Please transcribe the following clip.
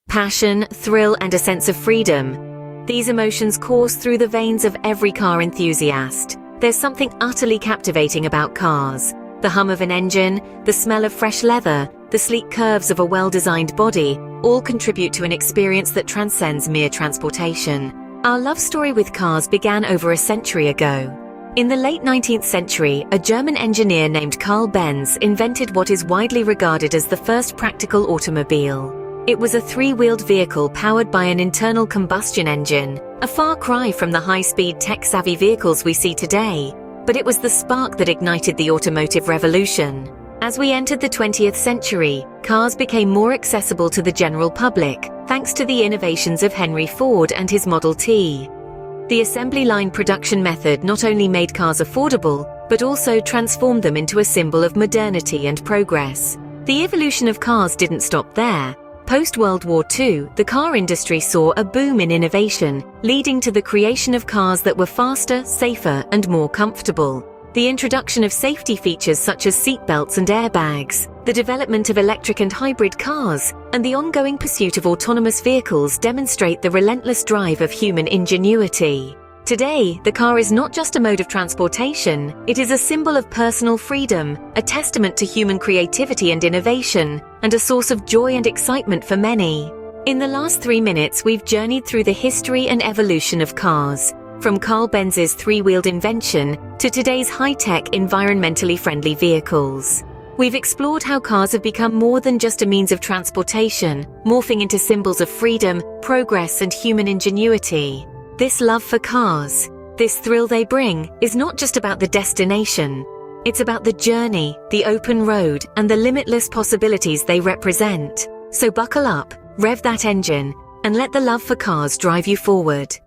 Passion, thrill, and a sense of freedom. These emotions course through the veins of every car enthusiast. There's something utterly captivating about cars. The hum of an engine, the smell of fresh leather, the sleek curves of a well-designed body, all contribute to an experience that transcends mere transportation. Our love story with cars began over a century ago. In the late 19th century, a German engineer named Carl Benz invented what is widely regarded as the first practical automobile. It was a three-wheeled vehicle powered by an internal combustion engine, a far cry from the high-speed tech-savvy vehicles we see today. But it was the spark that ignited the automotive revolution. As we entered the 20th century, cars became more accessible to the general public, thanks to the innovations of Henry Ford and his Model T. The assembly line production method not only made cars affordable, but also transformed them into a symbol of modernity and progress. The evolution of cars didn't stop there. Post-World War II, the car industry saw a boom in innovation, leading to the creation of cars that were faster, safer, and more comfortable. The introduction of safety features such as seatbelts and airbags, the development of electric and hybrid cars, and the ongoing pursuit of autonomous vehicles demonstrate the relentless drive of human ingenuity. Today, the car is not just a mode of transportation, it is a symbol of personal freedom, a testament to human creativity and innovation, and a source of joy and excitement for many. In the last 3 minutes, we've journeyed through the history and evolution of cars, from Carl Benz's three-wheeled invention to today's high-tech, environmentally friendly vehicles. We've explored how cars have become more than just a means of transportation, morphing into symbols of freedom, progress, and human ingenuity. This love for cars, this thrill they bring, is not just about the destination. It's about the journey, the open road, and the limitless possibilities they represent. So buckle up, rev that engine, and let the love for cars drive you forward.